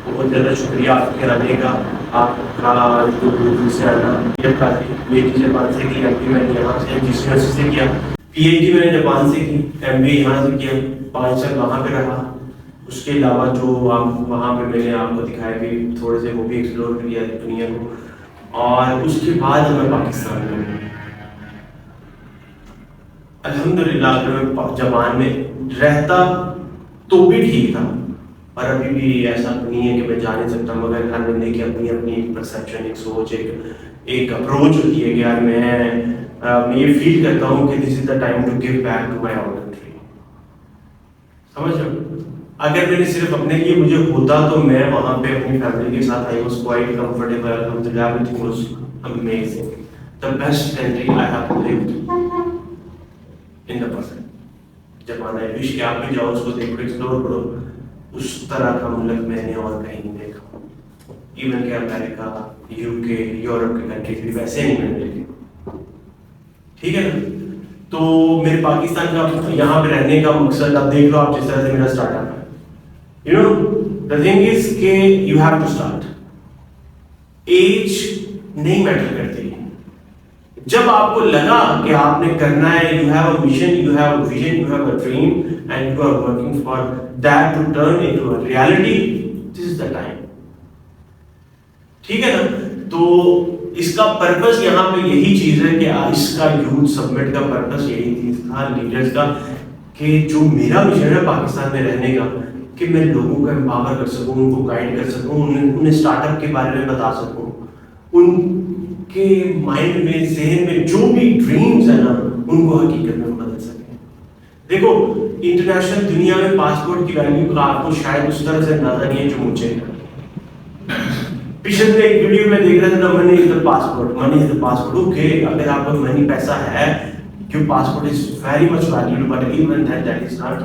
بہت زیادہ شکریہ آپ کے آنے کا، آپ کا دور سے آنا. یہ پی ایچ ڈی جاپان سے کی، ایم پی میں نے یہاں سے جس یونیورسٹی سے کیا. پی ایچ ڈی میں نے جاپان سے کی، ایم بی یہاں سے کیا، 5 سال وہاں پہ رہا. اس کے علاوہ جو آپ وہاں پہ میں نے آپ کو دکھایا کہ تھوڑے سے وہ بھی ایکسپلور کیا دنیا کو. اور اس کے بعد میں پاکستان میں ہوں. الحمدللہ اگر میں جاپان میں رہتا تو بھی ٹھیک تھا، اور ابھی بھی ایسا نہیں ہے کہ میں جا نہیں سکتا. مگر ہر بندے کی اپنی اپنی پرسیپشن، ایک سوچ، ایک اپروچ ہوتی ہے کہ یار میں یہ فیل کرتا ہوں کہ this is the time to give back to my out country. سمجھ رہے ہو؟ اگر میں نے صرف اپنے لیے مجھے ہوتا تو میں وہاں پہ اپنی فیملی کے ساتھ آئی واز کوائٹ کمفرٹیبل. الحمدللہ every thing was amazing. The best country I have lived in the present. Japan ہے، وش کہ آپ بھی جاؤ، اس کو دیکھو، ایکسپلور کرو. اس طرح کا ملک میں نے اور کہیں نہیں دیکھا. ایون کہ امریکہ، یو کے، یورپ کے کنٹریز بھی ویسے نہیں میں نے دیکھے. ٹھیک ہے نا؟ تو میرے پاکستان کا یہاں پہ رہنے کا مقصد اب دیکھ لو آپ جس طرح سے میرا اسٹارٹ اپ ہے. You know the thing is کہ you have to start. Age نہیں میٹر کرتی. جب آپ کو لگا کہ آپ نے کرنا ہے، you have a mission, you have a vision, you have a dream and you are working for that to turn into a reality, this is the time. ٹھیک ہے نا؟ تو اس کا پرپس یہاں پہ یہی چیز ہے کہ اس کا یوتھ سبمٹ کا پرپس یہی چیز تھا لیڈرز کا، کہ جو میرا مشن ہے پاکستان میں رہنے کا، کہ میں لوگوں کو امپاور کر سکوں، ان کو گائیڈ کر سکوں، انہیں اسٹارٹ اپ کے بارے میں بتا سکوں، ان کے مائنڈ میں، ذہن میں جو بھی ڈریمز ہیں نا ان کو حقیقت میں بدل سکیں. دیکھو انٹرنیشنل دنیا میں پاسپورٹ کی ویلیو کا آپ کو شاید اس طرح سے اندازہ نہیں ہے جو مجھے ہے. پچھلے ایک ویڈیو میں دیکھ رہا تھا، منی از دا پاسپورٹ، منی از دا پاسپورٹ. اوکے، اگر آپ کو منی پیسہ ہے، your passport is very much valuable, but even that is not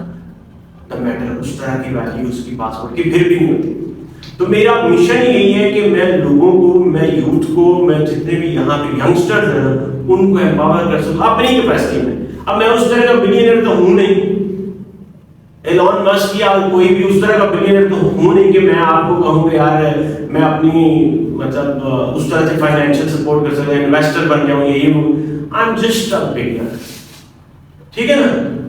the matter. اس طرح کی ویلیو اس کی پاسپورٹ کی پھر بھی نہیں ہوتی. تو میرا مشن یہی ہے کہ میں لوگوں کو، میں یوتھ کو، میں جتنے بھی یہاں پہ ینگسٹرز ہیں ان کو امپاور کر سکوں اپنی کیپیسٹی میں. اب میں اس طرح کا بلینئر تو ہوں نہیں، ایلون مسک یا کوئی بھی اس طرح کا بلینئر تو ہوں نہیں کہ میں آپ کو کہوں کہ یار میں اپنی مطلب اس طرح سے فائنینشیل سپورٹ کر سکتا ہوں، انویسٹر بن جاؤں. یہی I'm just a beginner. ٹھیک ہے نا؟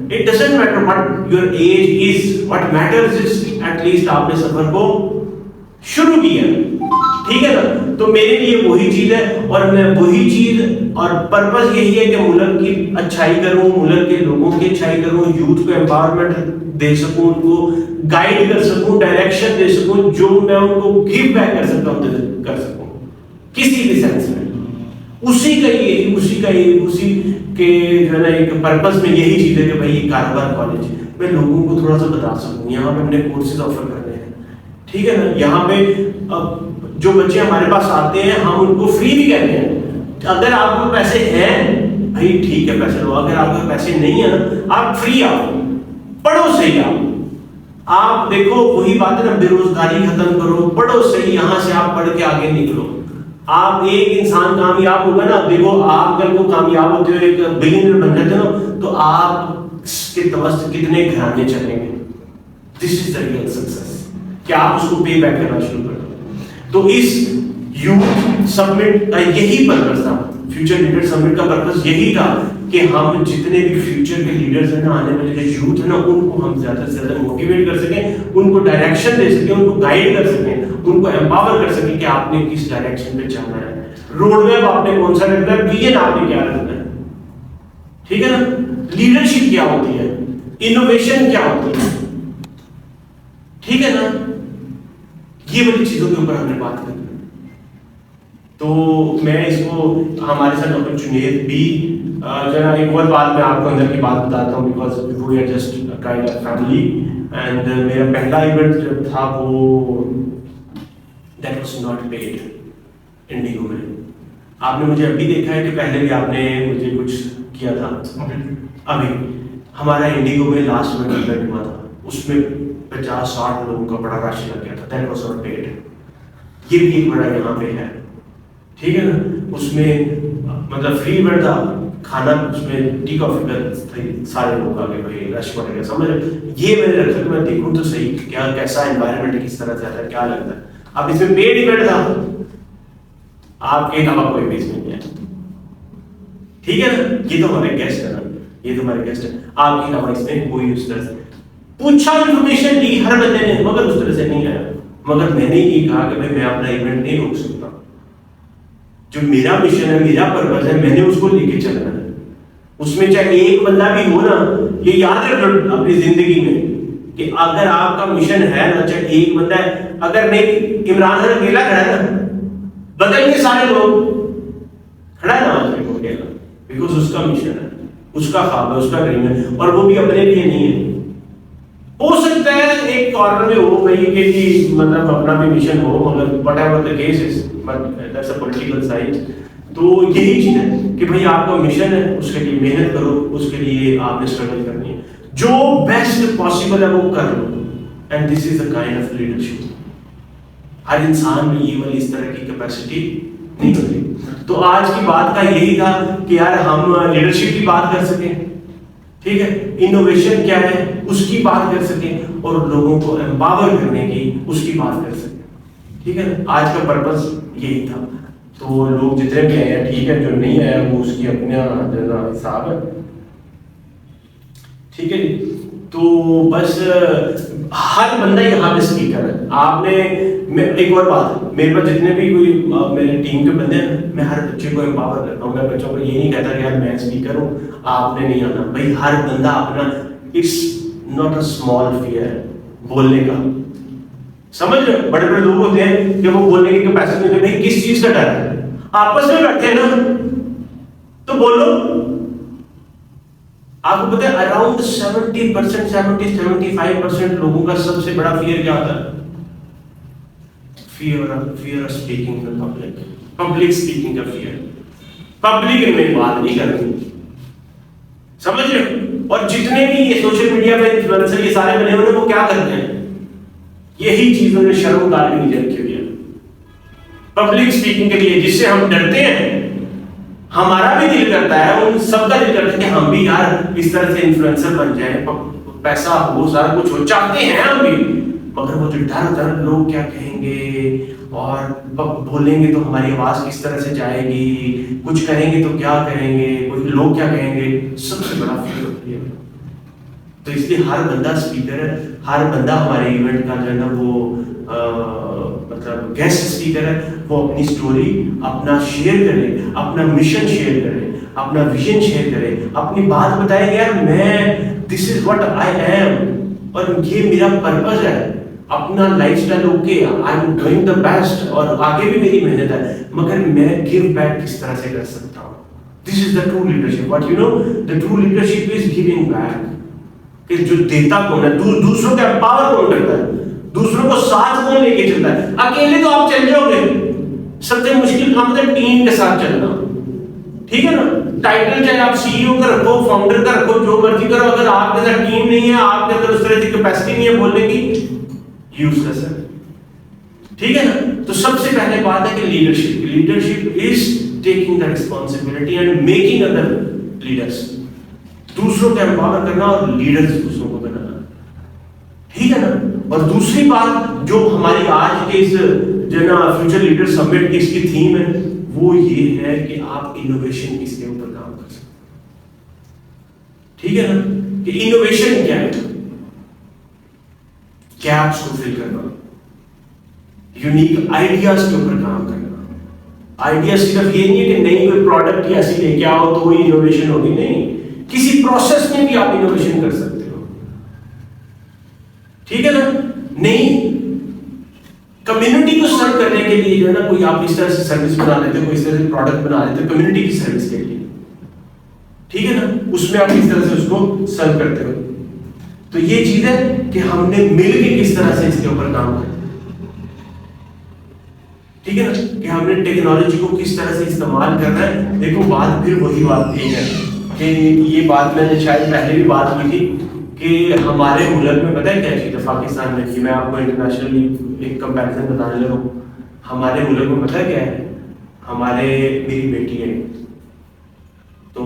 It doesn't matter what your age is. What matters is at least آپ نے سفر کو شروع کیا. ٹھیک ہے نا؟ تو میرے لیے وہی چیز ہے، اور میں وہی چیز اور پرپس یہی ہے کہ ملک کی اچھائی کروں، ملک کے لوگوں کی اچھائی کروں، یوتھ کو امپاورمنٹ دے سکوں، ان کو گائیڈ کر سکوں، ڈائریکشن دے سکوں، جو میں ان کو گیو بیک کر سکتا ہوں کر سکوں کسی بھی سینس میں. اسی کے جو ہے نا ایک پرپس میں یہی چیز ہے کہ بھائی یہ کاروبار کالج میں لوگوں کو تھوڑا سا بتا سکوں. یہاں پہ ہم نے کورسز آفر کرنے ہیں. ٹھیک ہے نا؟ یہاں پہ جو بچے ہمارے پاس آتے ہیں ہم ان کو فری بھی کہتے ہیں. اگر آپ کو پیسے ہیں بھائی ٹھیک ہے پیسے لو، اگر آپ کو پیسے نہیں ہیں نا آپ فری آؤ، پڑھو صحیح آؤ. آپ دیکھو وہی بات ہے نا، بے روزگاری ختم کرو، پڑھو صحیح، یہاں سے آپ پڑھ کے آگے نکلو. آپ ایک انسان کامیاب ہوگا نا، دیکھو آپ کل کو کامیاب ہوتے ہوئے ایک بلینئر بن جاتے نا تو آپ کے توسط کتنے گھرانے چلیں گے. دس از دا ریئل سکسیس، کہ آپ اس کو پے بیک کرنا شروع کر دو. تو اس یوتھ سمٹ کا یہی پرپس تھا، فیوچر لیڈر سمٹ کا پرپس یہی تھا کہ ہم جتنے بھی فیوچر کے لیڈرز ہیں نا، آنے والے جو یوتھ ہے نا، ان کو ہم زیادہ سے زیادہ موٹیویٹ کر سکیں، ان کو ڈائریکشن دے سکیں، ان کو گائیڈ کر سکیں، ان کو امپاور کر سکیں کہ آپ نے کس ڈائریکشن پہ جانا ہے، روڈ میپ آپ نے کون سا رکھنا ہے، ویژن آپ نے کیا رکھنا ہے. ٹھیک ہے نا؟ لیڈرشپ کیا ہوتی ہے، انوویشن کیا ہوتی ہے. ٹھیک ہے نا؟ یہ بڑی چیزوں کے اوپر ہم نے بات کرنی ہے. تو میں اس کو ہمارے ساتھ ڈاکٹر جنید بھی ذرا ایک اور بات میں آپ کو اندر کی بات بتاتا ہوں، because we are just kind of family. And میرا پہلا ایونٹ جب تھا وہ that was not paid Indigo میں. آپ نے مجھے ابھی دیکھا ہے کہ پہلے بھی آپ نے مجھے کچھ کیا تھا. ابھی ہمارا انڈیگو میں لاسٹ میں ایونٹ ہوا تھا، اس میں 50-60 لوگوں کا بڑا رش لگ گیا تھا. That was not paid. یہ بھی ایک بڑا یہاں پہ ہے. ٹھیک ہے نا؟ اس میں مطلب فری ایونٹ تھا، کھانا اس میں ٹی کافی کا سارے لوگ آگے بھائی رش پڑے گا سمجھ یہ میں نے رکھا کہ میں دیکھوں تو صحیح کیا کیسا انوائرمنٹ کس طرح سے آتا ہے کیا لگتا ہے. اب اس میں پیڈ ایونٹ تھا آپ کے علاوہ کوئی پیس نہیں ہے ٹھیک ہے نا یہ تو ہمارے گیسٹ ہے نا یہ تو ہمارے گیسٹ ہے آپ کے علاوہ اس میں کوئی اس طرح سے پوچھا انفارمیشن لی ہر بندے نے مگر اس طرح سے نہیں آیا مگر میں نے یہ کہا کہ میں اپنا ایونٹ نہیں روک سکتا جو میرا مشن ہے میرا پرپز ہے میں نے اس کو لے کے چلنا ہے اس میں چاہے ایک بندہ بھی ہو نا یہ یاد رکھنا اپنی زندگی میں کہ اگر آپ کا مشن ہے نا چاہے ایک بندہ ہے اگر نہیں عمران خان اکیلا کھڑا ہے نا بدل کے سارے لوگ کھڑا ہے نا آج بھی اکیلا بیکاز اس کا مشن ہے اس کا خواب ہے اس کا ڈریم ہے اور وہ بھی اپنے لیے نہیں ہے ہو سکتا ہے ایک کارنر میں ہو بھائی کہ جی مطلب اپنا بھی مشن ہو مگر what ever the case is but that's a political side تو یہی چیز ہے کہ بھائی آپ کا مشن ہے اس کے لیے محنت کرو اس کے لیے آپ نے اسٹرگل کرنی ہے جو بیسٹ پاسبل ہے وہ کر لو and this is a kind of leadership ہر انسان میں یہ والی اس طرح کی کیپیسٹی نہیں ہوتی تو آج کی بات کا یہی تھا کہ یار ہم لیڈرشپ کی بات کر سکیں ٹھیک ہے انوویشن کیا ہے اس کی بات کر سکیں اور لوگوں کو امپاور کرنے کی اس کی بات کر سکیں ٹھیک ہے آج کا پرپس یہی تھا تو لوگ جتنے بھی آئے ہیں ٹھیک ہے جو نہیں آیا وہ اس کی اپنا حساب ہے ٹھیک ہے جی تو بس ہر بندہ یہاں پہ اسپیکر ہے آپ نے ایک اور بات میرے پاس جتنے بھی کوئی میرے ٹیم کے بندے ہیں میں ہر بچے کو امپاور کرتا ہوں میں بچوں کو یہ نہیں کہتا کہ یار میں اسپیکر ہوں آپ نے نہیں آنا بھائی ہر بندہ اپنا it's not a small fair بولنے کا سمجھ رہے بڑے بڑے لوگ ہوتے ہیں کہ وہ بولنے کی کیپیسٹی نہیں ہوتی بھائی کس چیز کا ڈر ہے آپس میں بیٹھے ہیں نا تو بولو آپ کو پتہ ہے اراؤنڈ 70% 75% لوگوں کا سب سے بڑا فیئر کیا ہوتا ہے fear of speaking in public speaking کا فیئر پبلک میں بات نہیں کرنی سمجھ رہے اور جتنے بھی یہ سوشل میڈیا پہ انفلوئنسر یہ سارے بنے ہوئے وہ کیا کرتے ہیں یہی چیزوں نے شرم دار بھی نہیں رکھی ہوئی ہے پبلک اسپیکنگ کے لیے جس سے ہم ڈرتے ہیں ہمارا بھی دل کرتا ہے ان سب کا دل کرتا ہے کہ ہم بھی یار اس طرح سے انفلوئنسر بن جائیں پیسہ ہو سارا کچھ ہو چاہتے ہیں ہم بھی مگر وہ جو ڈر لوگ کیا کہیں گے اور بولیں گے تو ہماری آواز کس طرح سے جائے گی کچھ کریں گے تو کیا کریں گے کوئی لوگ کیا کہیں گے سب سے بڑا فکر ہوتی ہے تو اس لیے ہر بندہ اسپیکر ہے ہر بندہ ہمارے ایونٹ کا جو ہے نا وہ مطلب گیسٹ اسپیکر ہے وہ اپنی سٹوری اپنا شیئر کرے اپنا مشن شیئر کرے اپنا ویژن شیئر کرے اپنی بات بتائے یار میں دس از واٹ آئی ایم اور یہ میرا پرپز ہے اپنا life style okay I am doing the best اور آگے بھی میری محنت ہے مگر میں گیو بیک کس طرح سے کر سکتا ہوں this is the true leadership what you know the true leadership is giving back کہ جو دیتا کون ہے دوسروں کا امپاور کون کرتا ہے دوسروں کو ساتھ کون لے کے چلتا ہے اکیلے تو آپ چل جاؤ گے سب سے مشکل کام ہے ٹیم کے ساتھ چلنا ٹھیک ہے نا ٹائٹل چاہے آپ سی ای او کا رکھو فاؤنڈر کا رکھو جو مرضی کرو اگر آپ کے ساتھ ٹیم نہیں ہے آپ کے اندر اس طرح کی کیپیسٹی نہیں ہے بولنے کی یوز کر سکتے ٹھیک ہے نا تو سب سے پہلے بات ہے کہ leadership is taking the responsibility and making other leaders دوسروں کو امپاور کرنا اور لیڈرز دوسروں کو بنانا ٹھیک ہے نا اور دوسری بات جو ہماری آج کے اس جو نا فیوچر لیڈر سمٹ کی اس کی تھیم ہے وہ یہ ہے کہ آپ انوویشن کس کے اوپر کام کر سکتے ٹھیک ہے نا کہ انوویشن کیا ہے گیپس کو فل کرنا یونیک آئیڈیاز کے اوپر کام کرنا آئیڈیا صرف یہ نہیں ہے کہ نئی کوئی پروڈکٹ ایسی لے کے آؤ تو وہی انوویشن ہوگی نہیں کسی پروسیس میں بھی آپ انوویشن کر سکتے ہو ٹھیک ہے نا نہیں کمیونٹی کو سرو کرنے کے لیے جو ہے نا کوئی آپ اس طرح سے سروس بنا لیتے ہو کوئی اس طرح سے پروڈکٹ بنا لیتے ہو کمیونٹی کی سروس کے لیے ٹھیک ہے نا اس میں آپ اس طرح سے اس کو سرو کرتے ہو تو یہ چیز ہے کہ ہم نے مل کے کس طرح سے اس کے اوپر کام کرنا ٹھیک ہے نا کہ ہم نے ٹیکنالوجی کو کس طرح سے استعمال کرنا ہے دیکھو بات پھر وہی بات یہ ہے کہ یہ بات میں نے شاید پہلے بھی بات کی تھی کہ ہمارے ملک میں پتہ ہے کیا چیز ہے پاکستان میں کہ میں آپ کو انٹرنیشنلی ایک کمپیریزن بتانے لگا ہوں ہمارے ملک میں پتہ ہے کیا ہے میری بیٹی ہے تو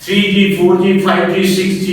3G 4G 5G 6G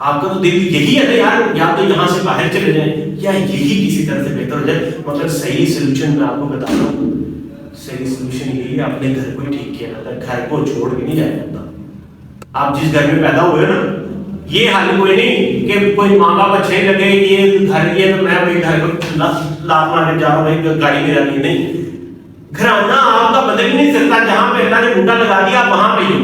آپ کا تو دل یہی ہے نا یار، یا تو یہاں سے باہر چلے جائیں یا یہی کسی طرح سے بہتر ہو جائے. مگر صحیح سولوشن میں آپ کو بتا رہا ہوں، صحیح سولوشن یہی ہے اپنے گھر کو ٹھیک کیا جاتا ہے، گھر کو چھوڑ کے نہیں جایا جاتا. آپ جس گھر میں پیدا ہوئے نا، یہ حال کوئی نہیں کہ کوئی ماں باپ اچھے لگے یہ گھر یہ تو میں وہی گھر کو لات مار کے جا رہا ہوں گاڑی میں جانی. نہیں، گھرانہ آپ کا بدل ہی نہیں سکتا. جہاں پہ اللہ نے بوٹا لگا دیا آپ وہاں پہ ہی،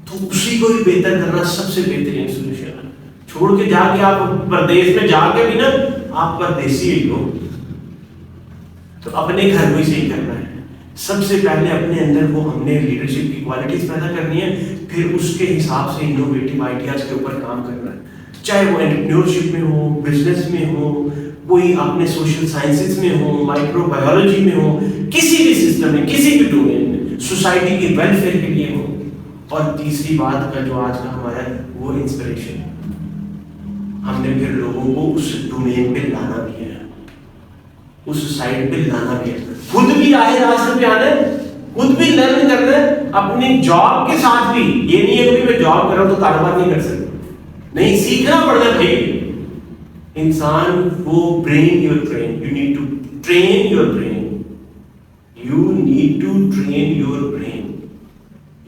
تو اسی کو ہی بہتر کرنا سب سے بہترین سولوشن ہے. چھوڑ کے جا کے آپ پردیس میں جا کے بھی نا آپ پردیسی ہی ہو، تو اپنے گھر کو ہی صحیح کرنا ہے. سب سے پہلے اپنے اندر وہ ہم نے لیڈرشپ کی کوالٹیز پیدا کرنی ہے، پھر اس کے حساب سے انوویٹو آئیڈیاز کے اوپر کام کرنا ہے. چاہے وہ انٹرپرینیورشپ میں ہو، بزنس میں ہو، کوئی اپنے سوشل سائنسز میں ہو، مائکرو بایولوجی میں ہو، کسی بھی سسٹم میں، کسی بھی ڈومین میں، سوسائٹی کے ویلفیئر کے لیے ہو. اور تیسری بات کا جو آج کا ہمارا وہ انسپریشن، ہم نے پھر لوگوں کو اس ڈومین پہ لانا بھی ہے، اس سائڈ پہ لانا بھی ہے. خود بھی آئے راستے پہ آنا ہے، خود بھی لرن کرنا ہے اپنی جاب کے ساتھ بھی. یہ نہیں ہے کہ میں جاب کر رہا ہوں تو کاروبار نہیں کر سکتا، نہیں، سیکھنا پڑنا بھائی. انسان وہ brain your brain, you need to train your brain, you need to train your brain.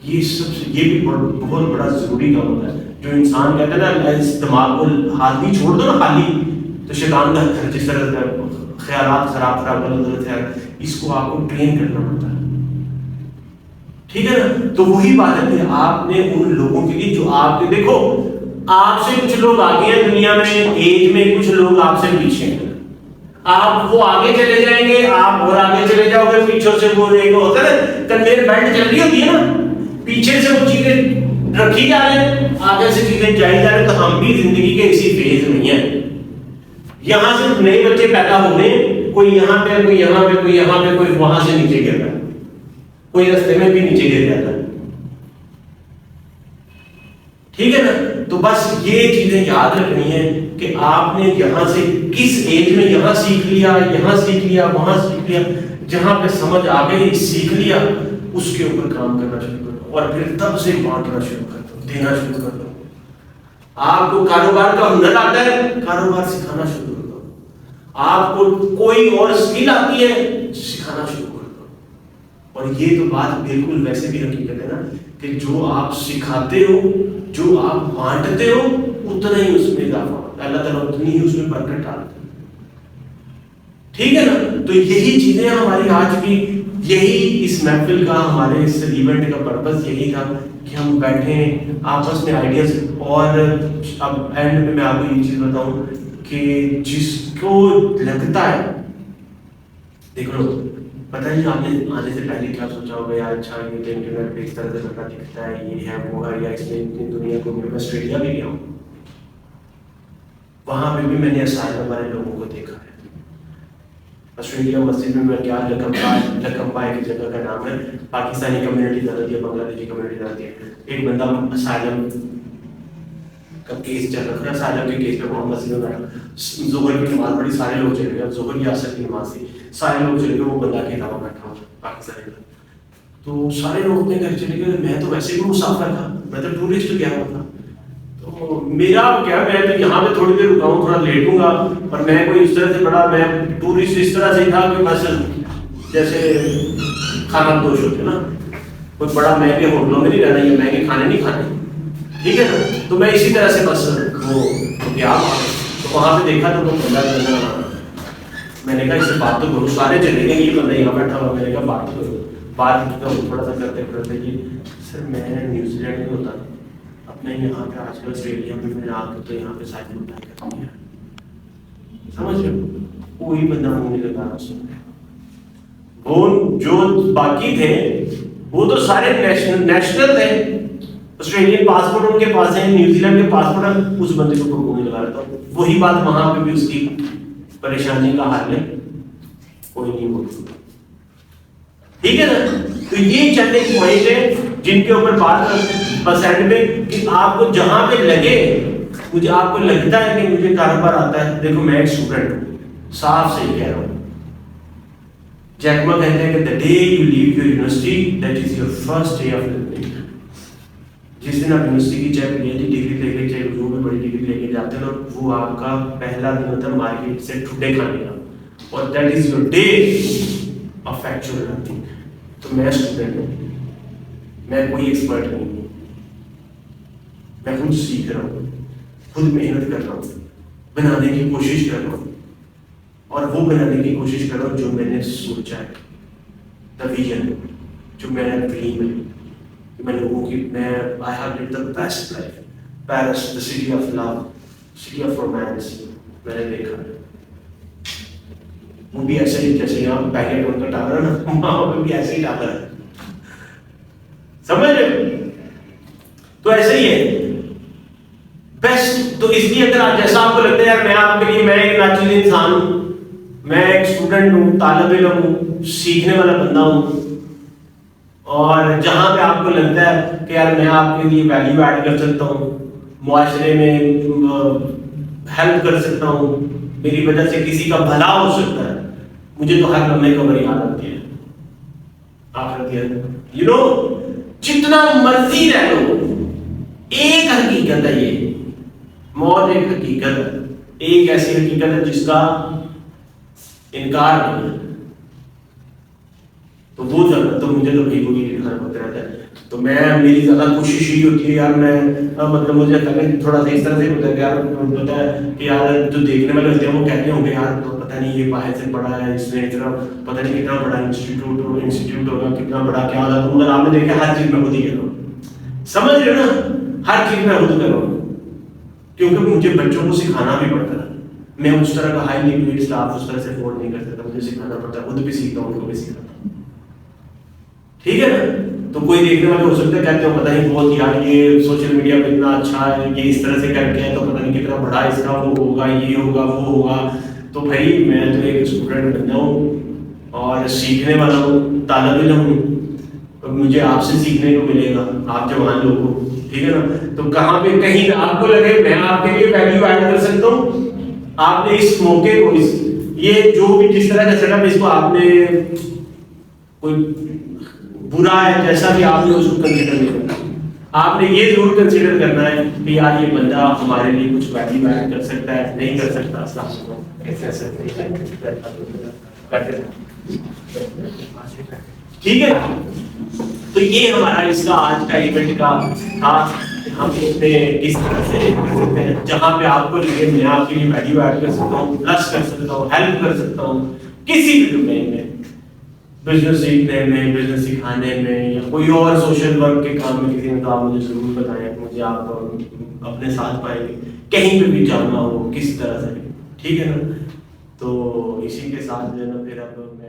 یہ سب سے یہ بھی بہت بڑا ضروری کام ہوتا ہے. جو انسان کہتا ہے نا اس دماغ کو خالی چھوڑ دو نا، خالی تو شیطان کا جس طرح خیالات خراب غلط ہے، اس کو آپ کو ٹرین کرنا ہوتا ہے. ٹھیک ہے نا؟ تو وہی بات ہے کہ آپ نے ان لوگوں کے لیے جو آپ کے، دیکھو آپ سے کچھ لوگ آگے ہیں دنیا میں ایج میں، کچھ لوگ آپ سے پیچھے ہیں. آپ وہ آگے چلے جائیں گے، آپ اور آگے چلے جاؤ گے، پیچھے سے وہ ایک ہوتا ہے نا کنویئر بیلٹ چل رہی ہوتی ہے نا، پیچھے سے وہ چیزیں رکھی جا رہے ہیں، آگے سے چیزیں جائی جا رہے ہیں. تو ہم بھی زندگی کے اسی فیز میں ہیں. یہاں سے نئے بچے پیدا ہو گئے، کوئی یہاں پہ، کوئی یہاں پہ، کوئی یہاں پہ، کوئی وہاں سے نیچے گر رہا ہے، کوئی رستے میں بھی نیچے گر جاتا ہے. ٹھیک ہے نا؟ تو بس یہ چیزیں یاد رکھنی ہے کہ آپ نے یہاں سے کس ایج میں یہاں سیکھ لیا، یہاں سیکھ لیا، وہاں سیکھ لیا، جہاں پہ سمجھ آ گئی سیکھ لیا، اس کے اوپر کام کرنا شروع کر دو اور پھر تب سے بانٹنا شروع کر دو، دینا شروع کر دو. آپ کو کاروبار کا ہنر آتا ہے، کاروبار سکھانا شروع کر دو. آپ کو کوئی اور اسکل آتی ہے، سکھانا شروع کر دو. اور یہ تو بات بالکل ویسے بھی حقیقت ہے نا کہ جو آپ سکھاتے ہو، جو آپ بانٹتے ہو، اتنا ہی اس میں اضافہ ہوتا ہے. اللہ تعالیٰ اتنی ہی اس میں برکت ڈالتے ہیں. ٹھیک ہے نا؟ تو یہی چیزیں ہماری آج کی، یہی اس محفل کا، ہمارے اس ایونٹ کا پرپس یہی تھا کہ ہم بیٹھیں آپس میں آئیڈیاز. اور اب اینڈ میں آپ کو یہ چیز بتاؤں کہ جس کو لگتا ہے، دیکھ لو پتہ نہیں آپ نے آنے سے پہلے کیا سوچا ہوگا، یار اچھا یہ تو انٹرنیٹ پہ اس طرح سے لگتا دکھتا ہے، یہ ہے وہ ہے، یا اس میں دنیا کو میں آسٹریلیا بھی گیا ہوں، وہاں پہ بھی میں نے اسائلم والے لوگوں کو دیکھا ہے. آسٹریلیا مسجد میں کیا لکمبا ایک جگہ کا نام ہے، پاکستانی کمیونٹی زیادہ ہے، بنگلہ دیشی کمیونٹی زیادہ ہے. ایک بندہ اسائلم کا کیس چل رہا تھا، اسائلم کے کیس پہ وہاں مسجد میں بیٹھا، ظہر کی نماز پڑھی، سارے لوگ چلے گئے، ظہر کی عصر کی نماز تھی، سارے لوگ چلے گئے، وہ بندہ کے علاوہ بیٹھا ہوا پاکستانی کا. تو سارے لوگ اپنے گھر چلے گئے، میں تو ویسے بھی مسافر تھا، میں تو ٹورسٹ گیا ہوا تھا. تو میرا کیا، میں تو یہاں پہ تھوڑی دیر رکا ہوں، تھوڑا لیٹوں گا، اور میں کوئی اس طرح سے بڑا، میں ٹورسٹ اس طرح سے تھا کہ بس جیسے کھانا دوش ہوتے نا، کوئی بڑا مہنگے ہوٹلوں میں نہیں رہنا، یہ مہنگے کھانے نہیں کھانے. ٹھیک ہے نا؟ تو میں اسی طرح سے بس وہ گیا، تو وہاں پہ دیکھا تو وہ بندہ، میں نے کہا اس سے بات تو کروں، سارے چلے گئے، یہ بندہ یہاں بیٹھا ہوا، میں نے کہا بات تو کروں. بات تھوڑا سا کرتے کرتے کہ سر میں نیوزی لینڈ میں ہوتا اپنے یہاں پہ آج کل آسٹریلیا میں میں نے آ کے تو یہاں پہ سائیکل اٹھائی کرتی ہے. سمجھ رہے ہو؟ کوئی بندہ منہ نہیں لگا رہا. وہ جو باقی تھے وہ تو سارے نیشنل تھے، آسٹریلین پاسپورٹ ان کے پاس ہے، نیوزی لینڈ کے پاسپورٹ ہے، اس بندے کو منہ نہیں لگا رہا تھا. وہی بات وہاں پہ بھی اس کی پریشانی کا حل ہے، کوئی نہیں بولتا. ٹھیک ہے نا؟ تو یہ چند ایک پوائنٹ ہے جن کے اوپر بات بس اینڈ میں کہ آپ کو جہاں پہ لگے، مجھے آپ کو لگتا ہے کہ مجھے کاروبار آتا ہے. دیکھو میں ایک اسٹوڈنٹ ہوں، صاف صحیح کہہ رہا ہوں. جیک ما کہتے ہیں کہ the day you leave your university that is your first day of learning. جس دن آپ یونیورسٹی کی چاہے پی ایچ ڈی ڈگری لے کے چاہے جو بھی بڑی ڈگری لے کے جاتے ہیں نا، وہ آپ کا پہلا دن ہوتا ہے مارکیٹ سے ٹھڈے کھانے کا، اور that is your day of actual learning. تو میں اسٹوڈنٹ ہوں، میں کوئی ایکسپرٹ نہیں ہوں، میں خود سیکھ رہا ہوں، خود محنت کر رہا ہوں، بنانے کی کوشش کر رہا ہوں، اور وہ بنانے کی کوشش کر رہا ہوں جو میں نے سوچا ہے، دا ویژن جو میرا ڈریم ہے کہ میں لوگوں کی میں I have led the best life. Paris the city of love, city of romance میں نے دیکھا ہے. وہ بھی ایسے ہی جیسے یہاں پیکٹ ان کا ڈالا نا، وہاں پہ بھی ایسے ہی ڈالا ہے، سمجھ رہے؟ تو ایسے ہی ہے بیسٹ. تو اس لیے اگر آپ جیسا آپ کو لگتا ہے یار میں آپ کے لیے میں ایک ناچیز انسان ہوں، میں ایک اسٹوڈنٹ ہوں، طالب علم ہوں، سیکھنے والا بندہ ہوں، اور جہاں پہ آپ کو لگتا ہے کہ یار میں آپ کے لیے ویلیو ایڈ کر سکتا ہوں، معاشرے میں ہیلپ کر سکتا ہوں، میری وجہ سے کسی کا بھلا ہو سکتا ہے، مجھے تو ہر لمحے خبر یاد آتی ہے آخرت ہے. یو نو جتنا مرضی رہ لو، ایک حقیقت ہے، یہ موت ایک حقیقت ہے، ایک ایسی حقیقت ہے جس کا انکار نہیں ہے. تو وہ جانا تو مجھے تو بھائی وہی گھر ہوتے رہتا ہے. تو میں میری زیادہ کوشش یہ ہوتی ہے یار میں مطلب مجھے تھوڑا سا اس طرح سے ہوتا ہے کہ یار پتا ہے کہ یار جو دیکھنے والے ہوتے ہیں وہ کہتے ہوں گے یار پتہ نہیں یہ باہر سے پڑھا ہے، اس نے اتنا پتہ نہیں کتنا بڑا انسٹیٹیوٹ ہوگا، کتنا بڑا کیا ہوگا. تو مگر آپ نے دیکھا ہر چیز میں خود ہی کر رہا ہوں، سمجھ رہے ہو نا، ہر چیز میں خود کر رہا ہوں، کیونکہ مجھے بچوں کو سکھانا بھی پڑتا ہے. میں اس طرح کا ہائی لیول اسٹاف اس طرح سے افورڈ نہیں کر سکتا، مجھے سکھانا پڑتا ہے، خود بھی سیکھتا ہوں، ان کو بھی سکھاتا ہوں. ٹھیک ہے نا؟ تو کوئی دیکھنے والے ہو سکتا ہے کہتے ہو پتہ نہیں بہت یار یہ سوشل میڈیا پہ اتنا اچھا ہے، یہ اس طرح سے کر کے ہے تو پتہ نہیں کتنا بڑا اس کا وہ ہوگا، یہ ہوگا وہ ہوگا. تو بھائی میں تو ایک اسٹوڈنٹ بن جاؤں اور سیکھنے والا ہوں، طالب علم ہوں، مجھے آپ سے سیکھنے کو ملے گا، آپ جوان لوگ ہو، ٹھیک ہے نا. تو کہاں پہ کہیں آپ کو لگے میں آپ کے لیے ویلیو ایڈ کر سکتا ہوں، آپ نے اس موقع کو یہ جو بھی جس طرح کا سیٹ اپ اس کو آپ نے کوئی برا ہے جیسا بھی آپ نے اس کو کنسیڈر نہیں کرنا، آپ نے یہ ضرور کنسیڈر کرنا ہے کہ یار یہ بندہ ہمارے لیے کچھ ویلیو ایڈ کر سکتا ہے، نہیں کر سکتا. ٹھیک ہے. تو یہ ہمارا اس کا آج کا ایونٹ کا تھا، ہم اس میں کس طرح سے کر سکتے ہیں جہاں پہ آپ کو لگے میں آپ کے لیے ویلیو ایڈ کر سکتا ہوں، پلس کر سکتا ہوں، ہیلپ کر سکتا ہوں کسی بھی ڈومین میں، بزنس سیکھنے میں، بزنس سکھانے میں، یا کوئی اور سوشل ورک کے کام میں کسی نے تو آپ مجھے ضرور بتائیں، مجھے آپ اپنے ساتھ پائیں گے کہیں پہ بھی جانا ہو کس طرح سے. ٹھیک ہے نا. تو اسی کے ساتھ جو ہے نا پھر اب میں